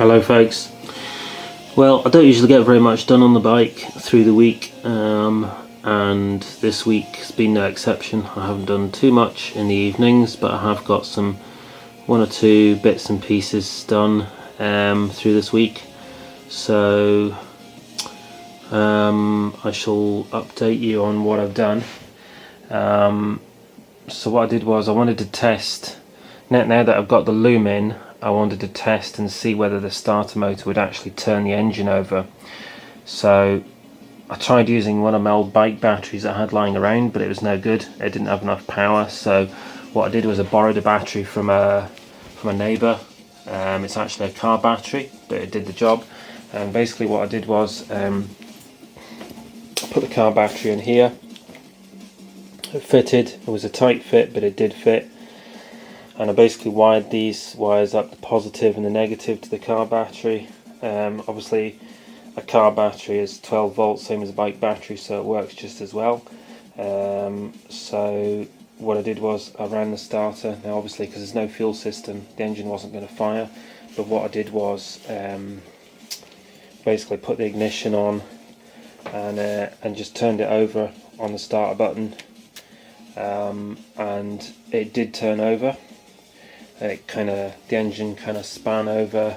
Hello folks. Well, I don't usually get very much done on the bike through the week, and this week has been no exception. I haven't done too much in the evenings, but I have got one or two bits and pieces done through this week, so I shall update you on what I've done. So what I did was I wanted to test, now that I've got the loom in, I wanted to test and see whether the starter motor would actually turn the engine over. So I tried using one of my old bike batteries I had lying around, but it was no good. It didn't have enough power. So what I did was I borrowed a battery from a neighbour. It's actually a car battery, but it did the job. And basically what I did was put the car battery in here. It fitted. It was a tight fit, but it did fit. And I basically wired these wires up, the positive and the negative, to the car battery. Obviously a car battery is 12 volts, same as a bike battery, so it works just as well. So what I did was I ran the starter. Now obviously because there's no fuel system, the engine wasn't going to fire, but what I did was basically put the ignition on and just turned it over on the starter button, and it did turn over. The engine kind of span over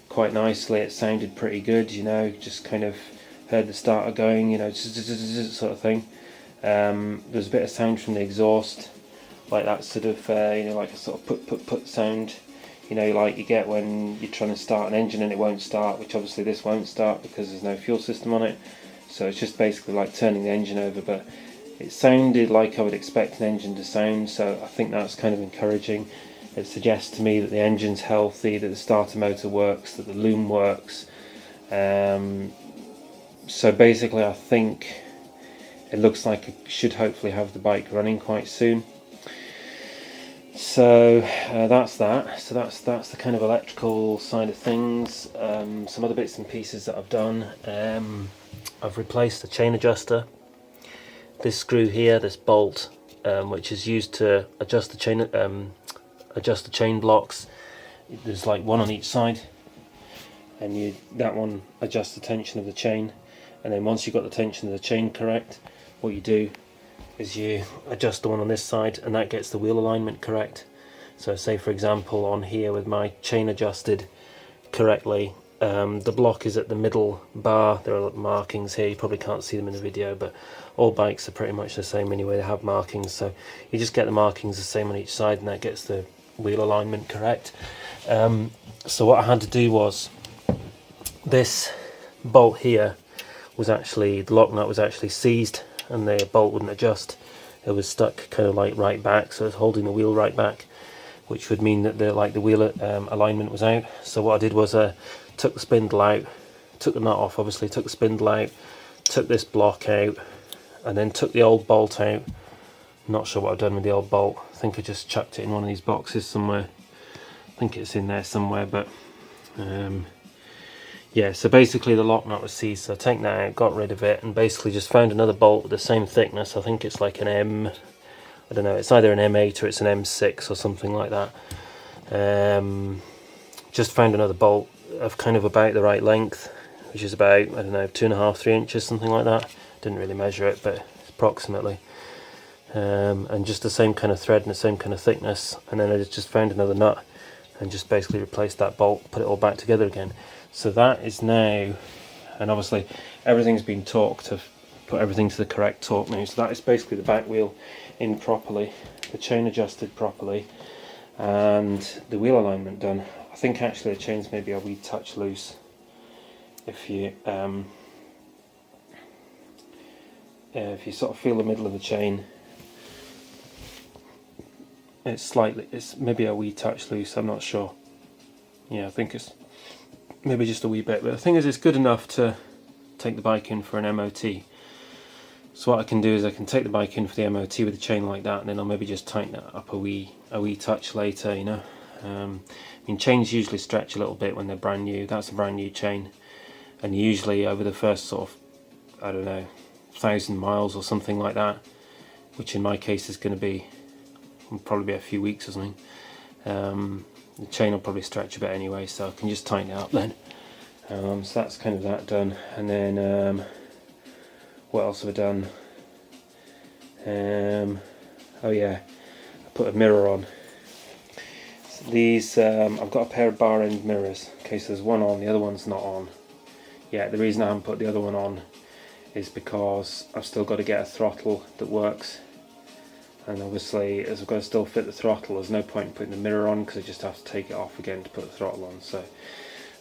quite nicely. It sounded pretty good, you know, just kind of heard the starter going, you know, sort of thing. There's a bit of sound from the exhaust, like that sort of, you know, like a sort of put sound, you know, like you get when you're trying to start an engine and it won't start, which obviously this won't start because there's no fuel system on it. So it's just basically like turning the engine over, but it sounded like I would expect an engine to sound, so I think that's kind of encouraging. It suggests to me that the engine's healthy, that the starter motor works, that the loom works. So basically I think it looks like I should hopefully have the bike running quite soon. So that's that. So that's the kind of electrical side of things. Some other bits and pieces that I've done. I've replaced the chain adjuster. This screw here, this bolt, which is used to adjust the chain blocks. There's like one on each side, and that one adjusts the tension of the chain, and then once you've got the tension of the chain correct, what you do is you adjust the one on this side, and that gets the wheel alignment correct. So say for example on here with my chain adjusted correctly, the block is at the middle bar. There are markings here, you probably can't see them in the video, but all bikes are pretty much the same anyway, they have markings, so you just get the markings the same on each side, and that gets the wheel alignment correct. So what I had to do was, this bolt here was actually, the lock nut was actually seized and the bolt wouldn't adjust. It was stuck kind of like right back, so it's holding the wheel right back, which would mean that the wheel alignment was out. So what I did was took the spindle out, took the nut off obviously, took the spindle out, took this block out, and then took the old bolt out. Not sure what I've done with the old bolt. I think I just chucked it in one of these boxes somewhere. I think it's in there somewhere, but yeah, so basically the lock nut was seized, so I take that out, got rid of it, and basically just found another bolt with the same thickness. I think it's like an I don't know, it's either an M8 or it's an M6 or something like that. Just found another bolt of kind of about the right length, which is about, I don't know, 2.5–3 inches, something like that. Didn't really measure it, but approximately. And just the same kind of thread and the same kind of thickness, and then I just found another nut and just basically replaced that bolt, put it all back together again. So that is now, and obviously everything's been torqued to put everything to the correct torque now, so that is basically the back wheel in properly, the chain adjusted properly, and the wheel alignment done. I think actually the chain's maybe a wee touch loose. If you sort of feel the middle of the chain, it's maybe a wee touch loose, I'm not sure. Yeah, I think it's maybe just a wee bit, but the thing is it's good enough to take the bike in for an MOT. So what I can do is I can take the bike in for the MOT with a chain like that, and then I'll maybe just tighten it up a wee touch later, you know. I mean, chains usually stretch a little bit when they're brand new. That's a brand new chain, and usually over the first sort of, I don't know, 1,000 miles or something like that, which in my case is going to be, will probably be a few weeks or something, the chain will probably stretch a bit anyway, so I can just tighten it up then. So that's kind of that done. And then what else have I done? Oh yeah, I put a mirror on. So these I've got a pair of bar end mirrors. Okay, so there's one on, the other one's not on. Yeah, the reason I haven't put the other one on is because I've still got to get a throttle that works, and obviously as I've got to still fit the throttle, there's no point in putting the mirror on because I just have to take it off again to put the throttle on. So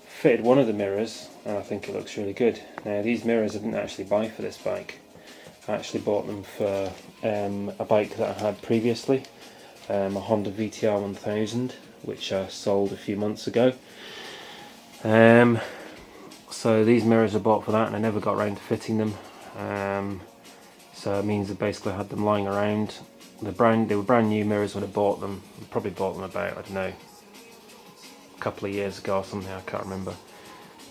fitted one of the mirrors and I think it looks really good. Now these mirrors I didn't actually buy for this bike. I actually bought them for a bike that I had previously, a Honda VTR 1000, which I sold a few months ago. So these mirrors I bought for that, and I never got around to fitting them. So it means I basically had them lying around. They were brand new mirrors when I bought them. I probably bought them about, I don't know, a couple of years ago or something, I can't remember.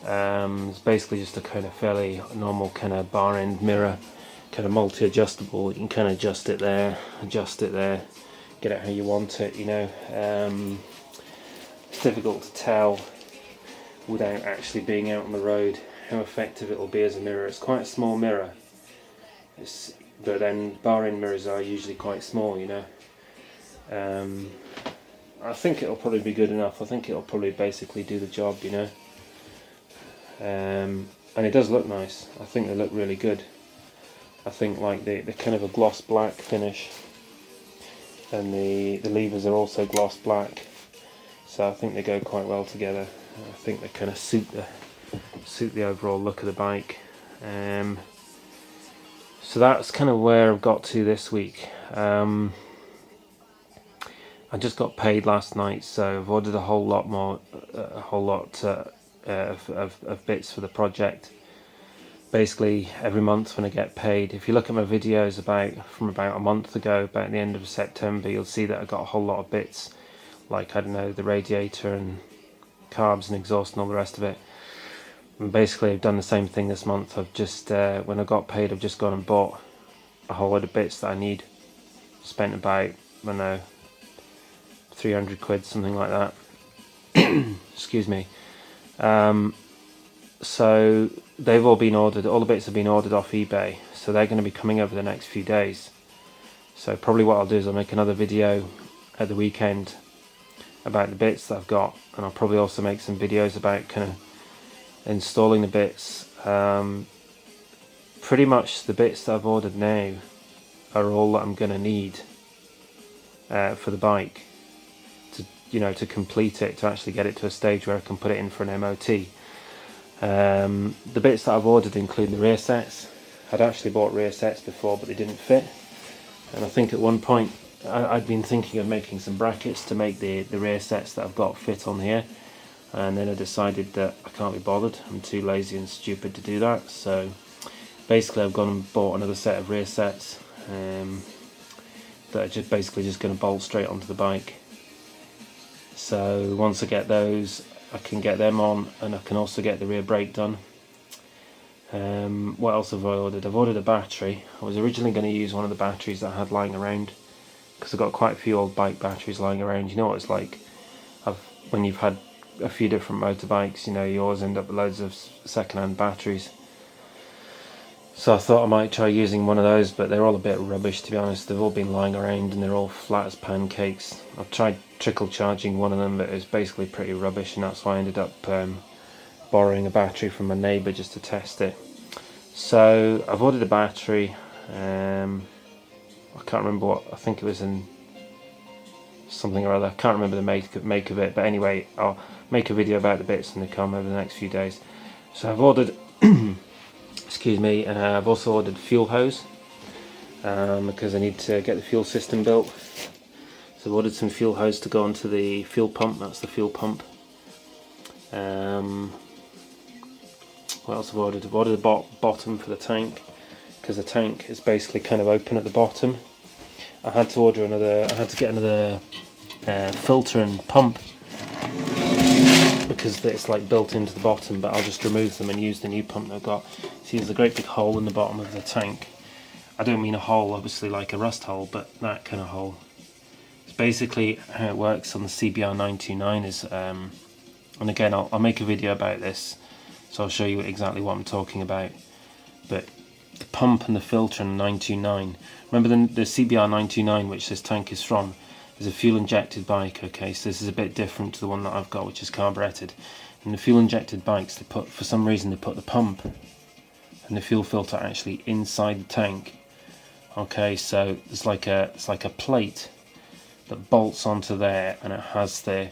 It's basically just a kind of fairly normal kind of bar end mirror, kind of multi-adjustable. You can kind of adjust it there, get it how you want it, you know. It's difficult to tell without actually being out on the road how effective it will be as a mirror. It's quite a small mirror, but then bar end mirrors are usually quite small, you know. I think it'll probably be good enough. I think it'll probably basically do the job, you know. And it does look nice. I think they look really good. I think like the kind of a gloss black finish, and the levers are also gloss black, so I think they go quite well together. I think they kind of suit the overall look of the bike. So that's kind of where I've got to this week. I just got paid last night, so I've ordered a whole lot of bits for the project. Basically every month when I get paid, if you look at my videos from about a month ago, about the end of September, you'll see that I got a whole lot of bits, like, I don't know, the radiator and carbs and exhaust and all the rest of it. And basically I've done the same thing this month. I've just when I got paid, I've just gone and bought a whole lot of bits that I need. Spent about, I don't know, 300 quid, something like that. Excuse me. So they've all been ordered, all the bits have been ordered off eBay, so they're going to be coming over the next few days. So probably what I'll do is I'll make another video at the weekend about the bits that I've got, and I'll probably also make some videos about kind of installing the bits. Pretty much the bits that I've ordered now are all that I'm going to need for the bike to complete it, to actually get it to a stage where I can put it in for an MOT. The bits that I've ordered include the rear sets. I'd actually bought rear sets before, but they didn't fit, and I think at one point I'd been thinking of making some brackets to make the rear sets that I've got fit on here, and then I decided that I can't be bothered. I'm too lazy and stupid to do that, so basically I've gone and bought another set of rear sets that are just basically just going to bolt straight onto the bike. So once I get those, I can get them on, and I can also get the rear brake done. What else have I ordered? I've ordered a battery. I was originally going to use one of the batteries that I had lying around, because I've got quite a few old bike batteries lying around. You know what it's like when you've had a few different motorbikes, you know, you always end up with loads of second-hand batteries. So I thought I might try using one of those, but they're all a bit rubbish, to be honest. They've all been lying around and they're all flat as pancakes. I've tried trickle charging one of them, but it's basically pretty rubbish, and that's why I ended up borrowing a battery from my neighbour just to test it. So I've ordered a battery. I can't remember what, I think it was in something or other. I can't remember the make of it, but anyway, I'll make a video about the bits when they come over the next few days. So I've ordered excuse me, and I've also ordered fuel hose because I need to get the fuel system built. So I've ordered some fuel hose to go onto the fuel pump. That's the fuel pump. What else have I ordered? I've ordered a bottom for the tank, because the tank is basically kind of open at the bottom. I had to get another filter and pump, because it's like built into the bottom, but I'll just remove them and use the new pump that I've got. See, there's a great big hole in the bottom of the tank. I don't mean a hole obviously like a rust hole, but that kind of hole. It's basically how it works on the CBR 929 is, and again I'll make a video about this, so I'll show you exactly what I'm talking about. But the pump and the filter in the 929, remember the CBR 929, which this tank is from, is a fuel injected bike. Okay, so this is a bit different to the one that I've got, which is carburetted. In the fuel injected bikes, for some reason they put the pump and the fuel filter actually inside the tank. Okay, so it's like a plate that bolts onto there, and it has the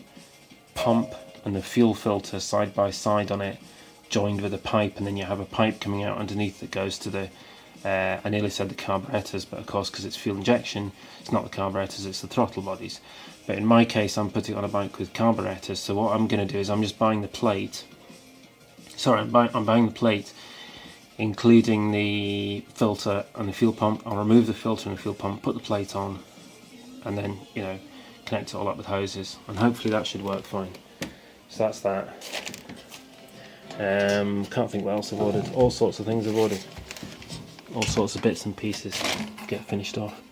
pump and the fuel filter side by side on it, joined with a pipe, and then you have a pipe coming out underneath that goes to the I nearly said the carburetors, but of course because it's fuel injection, it's not the carburetors, it's the throttle bodies. But in my case, I'm putting on a bike with carburetors, so what I'm going to do is I'm just buying the plate. Sorry, I'm buying the plate, including the filter and the fuel pump. I'll remove the filter and the fuel pump, put the plate on, and then, you know, connect it all up with hoses, and hopefully that should work fine. So that's that. Can't think what else I've ordered. All sorts of things I've ordered. All sorts of bits and pieces to get finished off.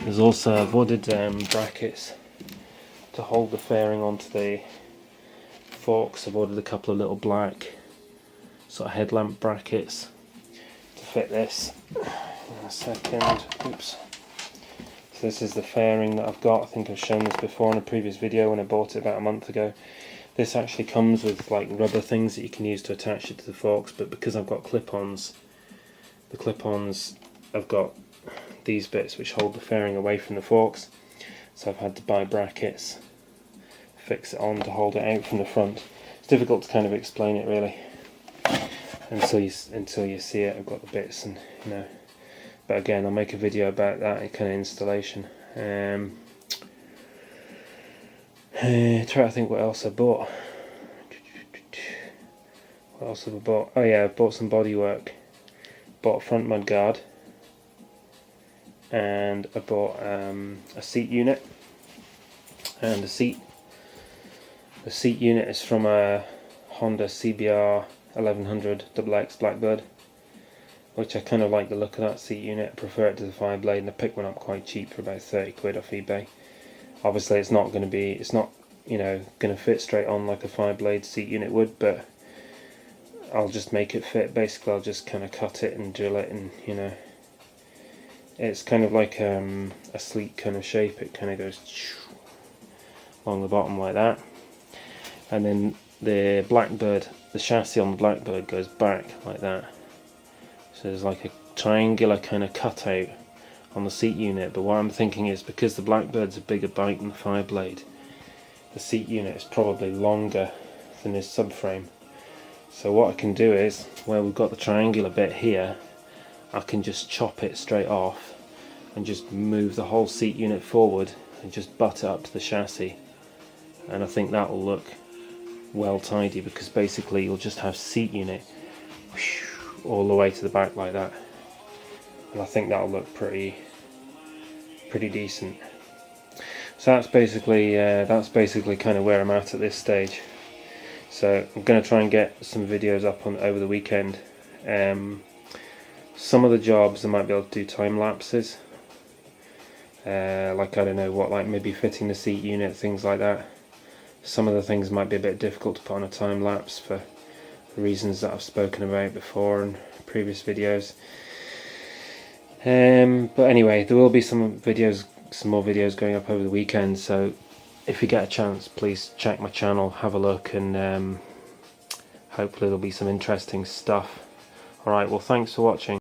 There's also, I've ordered brackets to hold the fairing onto the forks. I've ordered a couple of little black sort of headlamp brackets to fit this. In a second. Oops. So this is the fairing that I've got. I think I've shown this before in a previous video when I bought it about a month ago. This actually comes with like rubber things that you can use to attach it to the forks, but because I've got clip-ons, the clip-ons, I've got these bits which hold the fairing away from the forks, so I've had to buy brackets, fix it on to hold it out from the front. It's difficult to kind of explain it really until you see it. I've got the bits, and you know, but again I'll make a video about that kind of installation. Try to think what else I bought. What else have I bought? Oh yeah, I bought some bodywork. Bought a front mud guard, and I bought a seat unit and a seat. The seat unit is from a Honda CBR 1100 XX Blackbird, which I kind of like the look of that seat unit. I prefer it to the 5-blade, and I picked one up quite cheap for about 30 quid off eBay. Obviously it's not, you know, going to fit straight on like a 5-blade seat unit would, but I'll just make it fit. Basically I'll just kind of cut it and drill it, and you know, it's kind of like a sleek kind of shape. It kind of goes along the bottom like that, and then the Blackbird, the chassis on the Blackbird goes back like that, so there's like a triangular kind of cutout on the seat unit. But what I'm thinking is, because the Blackbird's a bigger bike than the 5-blade, the seat unit is probably longer than his subframe. So what I can do is, where we've got the triangular bit here, I can just chop it straight off and just move the whole seat unit forward and just butt it up to the chassis, and I think that will look well tidy, because basically you'll just have seat unit all the way to the back like that, and I think that'll look pretty decent. So that's basically kind of where I'm at this stage. So I'm going to try and get some videos up over the weekend. Some of the jobs I might be able to do time lapses, like I don't know what, like maybe fitting the seat unit, things like that. Some of the things might be a bit difficult to put on a time lapse for reasons that I've spoken about before in previous videos. But anyway, there will be some more videos going up over the weekend, so if you get a chance, please check my channel, have a look, and hopefully there'll be some interesting stuff. Alright, well thanks for watching.